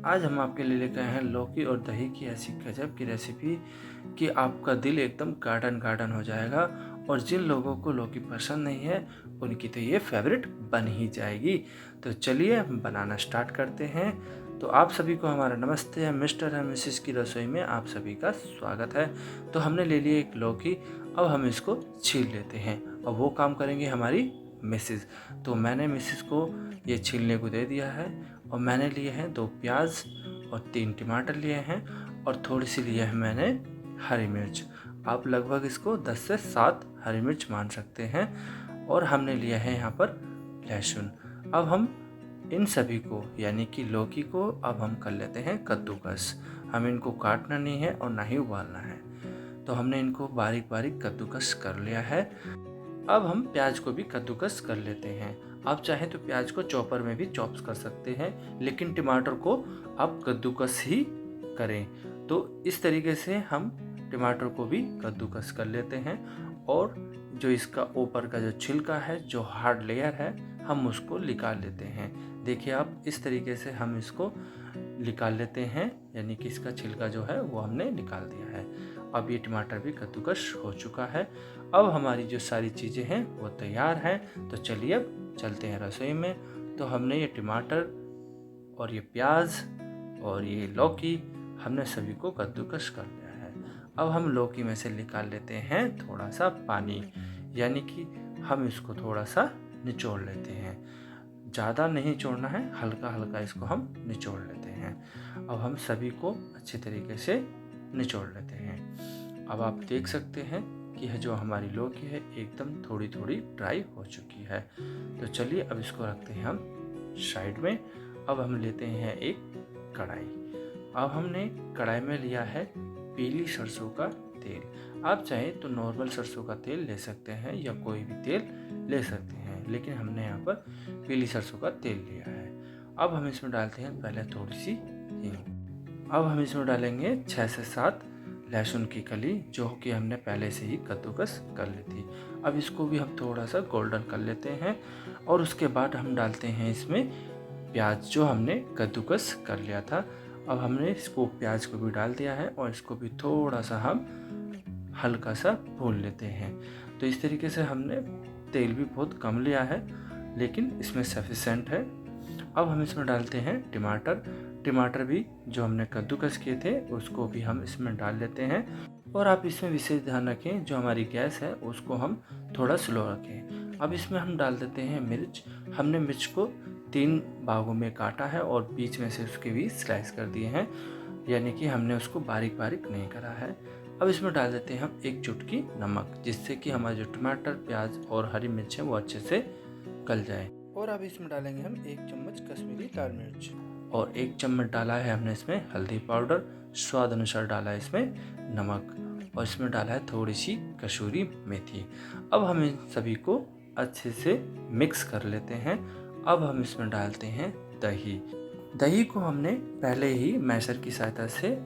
आज हम आपके लिए लेकर आए हैं लौकी और दही की ऐसी गजब की रेसिपी कि आपका दिल एकदम गार्डन गार्डन हो जाएगा। और जिन लोगों को लौकी पसंद नहीं है उनकी तो ये फेवरेट बन ही जाएगी। तो चलिए बनाना स्टार्ट करते हैं। तो आप सभी को हमारा नमस्ते है। मिस्टर एंड मिसेस की रसोई में आप सभी का स्वागत है। तो हमने ले लिया एक लौकी, अब हम इसको छील लेते हैं और वो काम करेंगे हमारी मिसेस। तो मैंने मिसेस को ये छीलने को दे दिया है। और मैंने लिए हैं 2 प्याज और 3 टमाटर लिए हैं और थोड़ी सी लिए है मैंने हरी मिर्च। आप लगभग इसको 10 से 7 हरी मिर्च मान सकते हैं। और हमने लिया है यहाँ पर लहसुन। अब हम इन सभी को यानी कि लौकी को अब हम कर लेते हैं कद्दूकस। हम इनको काटना नहीं है और ना ही उबालना है। तो हमने इनको बारीक बारीक कद्दूकस कर लिया है। अब हम प्याज को भी कद्दूकस कर लेते हैं। आप चाहें तो प्याज को चॉपर में भी चॉप्स कर सकते हैं, लेकिन टमाटर को आप कद्दूकस ही करें। तो इस तरीके से हम टमाटर को भी कद्दूकस कर लेते हैं। और जो इसका ऊपर का जो छिलका है, जो हार्ड लेयर है, हम उसको निकाल लेते हैं। देखिए आप, इस तरीके से हम इसको निकाल लेते हैं, यानी कि इसका छिलका जो है वो हमने निकाल दिया है। अब ये टमाटर भी कद्दूकस हो चुका है। अब हमारी जो सारी चीज़ें हैं वो तैयार हैं। तो चलिए अब चलते हैं रसोई में। तो हमने ये टमाटर और ये प्याज और ये लौकी हमने सभी को कद्दूकस कर लिया है। अब हम लौकी में से निकाल लेते हैं थोड़ा सा पानी, यानी कि हम इसको थोड़ा सा निचोड़ लेते हैं। ज़्यादा नहीं निचोड़ना है, हल्का हल्का इसको हम निचोड़ लेते हैं। अब हम सभी को अच्छे तरीके से निचोड़ लेते हैं। अब आप देख सकते हैं कि यह जो हमारी लौकी है एकदम थोड़ी थोड़ी ड्राई हो चुकी है। तो चलिए अब इसको रखते हैं हम साइड में। अब हम लेते हैं एक कढ़ाई। अब हमने कढ़ाई में लिया है पीली सरसों का तेल। आप चाहें तो नॉर्मल सरसों का तेल ले सकते हैं या कोई भी तेल ले सकते हैं, लेकिन हमने यहाँ पर पीली सरसों का तेल लिया है। अब हम इसमें डालते हैं पहले थोड़ी सी हींग। अब हम इसमें डालेंगे 6 से 7 लहसुन की कली, जो कि हमने पहले से ही कद्दूकस कर ली थी। अब इसको भी हम थोड़ा सा गोल्डन कर लेते हैं। और उसके बाद हम डालते हैं इसमें प्याज, जो हमने कद्दूकस कर लिया था। अब हमने इसको प्याज को भी डाल दिया है और इसको भी थोड़ा सा हम हल्का सा भून लेते हैं। तो इस तरीके से हमने तेल भी बहुत कम लिया है, लेकिन इसमें सफिशेंट है। अब हम इसमें डालते हैं टमाटर। टमाटर भी जो हमने कद्दूकस किए थे उसको भी हम इसमें डाल लेते हैं। और आप इसमें विशेष ध्यान रखें, जो हमारी गैस है उसको हम थोड़ा स्लो रखें। अब इसमें हम डाल देते हैं मिर्च। हमने मिर्च को 3 भागों में काटा है और बीच में से उसके भी स्लाइस कर दिए हैं, यानी कि हमने उसको बारीक बारीक नहीं करा है। अब इसमें डाल देते हैं हम 1 चुटकी नमक, जिससे कि हमारे जो टमाटर, प्याज और हरी मिर्च है वो अच्छे से गल जाए। और अब इसमें डालेंगे हम 1 चम्मच कश्मीरी लाल मिर्च और 1 चम्मच डाला है हमने इसमें हल्दी पाउडर। स्वाद अनुसार डाला है इसमें नमक और इसमें डाला है थोड़ी सी कसूरी मेथी। अब हम इन सभी को अच्छे से मिक्स कर लेते हैं। अब हम इसमें डालते हैं दही। दही को हमने पहले ही मैशर की सहायता से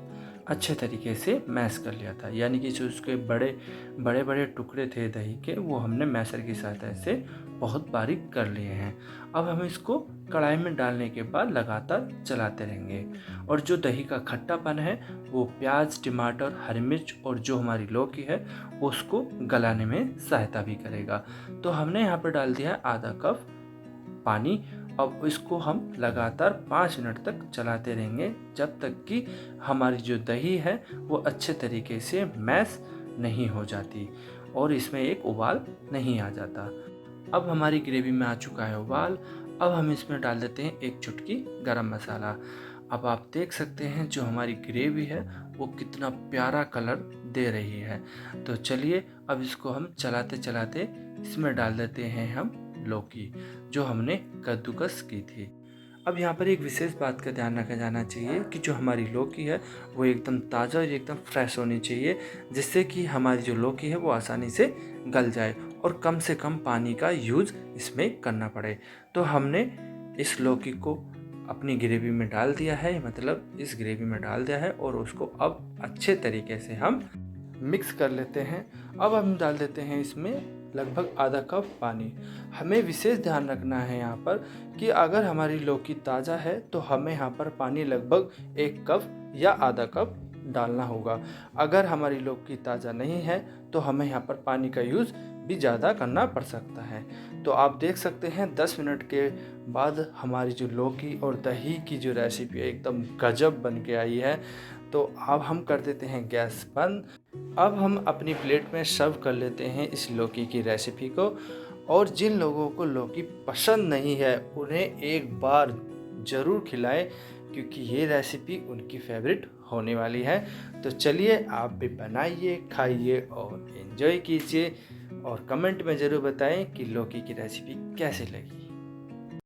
अच्छे तरीके से मैश कर लिया था, यानी कि जो उसके बड़े बड़े टुकड़े थे दही के, वो हमने मैशर की सहायता से बहुत बारीक कर लिए हैं। अब हम इसको कढ़ाई में डालने के बाद लगातार चलाते रहेंगे। और जो दही का खट्टापन है वो प्याज, टमाटर, हरी मिर्च और जो हमारी लौकी है उसको गलाने में सहायता भी करेगा। तो हमने यहाँ पर डाल दिया है आधा कप पानी। अब इसको हम लगातार 5 मिनट तक चलाते रहेंगे, जब तक कि हमारी जो दही है वो अच्छे तरीके से मैश नहीं हो जाती और इसमें एक उबाल नहीं आ जाता। अब हमारी ग्रेवी में आ चुका है उबाल। अब हम इसमें डाल देते हैं 1 चुटकी गरम मसाला। अब आप देख सकते हैं जो हमारी ग्रेवी है वो कितना प्यारा कलर दे रही है। तो चलिए अब इसको हम चलाते चलाते इसमें डाल देते हैं हम लौकी, जो हमने कद्दूकस की थी। अब यहाँ पर एक विशेष बात का ध्यान रखा जाना चाहिए कि जो हमारी लौकी है वो एकदम ताज़ा और एकदम फ्रेश होनी चाहिए, जिससे कि हमारी जो लौकी है वो आसानी से गल जाए और कम से कम पानी का यूज़ इसमें करना पड़े। तो हमने इस लौकी को अपनी ग्रेवी में डाल दिया है, मतलब इस ग्रेवी में डाल दिया है और उसको अब अच्छे तरीके से हम मिक्स कर लेते हैं। अब हम डाल देते हैं इसमें लगभग आधा कप पानी। हमें विशेष ध्यान रखना है यहाँ पर कि अगर हमारी लौकी ताज़ा है तो हमें यहाँ पर पानी लगभग 1 कप या आधा कप डालना होगा। अगर हमारी लौकी ताज़ा नहीं है तो हमें यहाँ पर पानी का यूज़ भी ज़्यादा करना पड़ सकता है। तो आप देख सकते हैं 10 मिनट के बाद हमारी जो लौकी और दही की जो रेसिपी है एकदम गजब बन के आई है। तो अब हम कर देते हैं गैस बंद। अब हम अपनी प्लेट में सर्व कर लेते हैं इस लौकी की रेसिपी को। और जिन लोगों को लौकी पसंद नहीं है उन्हें एक बार ज़रूर खिलाएं, क्योंकि ये रेसिपी उनकी फेवरेट होने वाली है। तो चलिए आप भी बनाइए, खाइए और एंजॉय कीजिए और कमेंट में ज़रूर बताएं कि लौकी की रेसिपी कैसी लगी।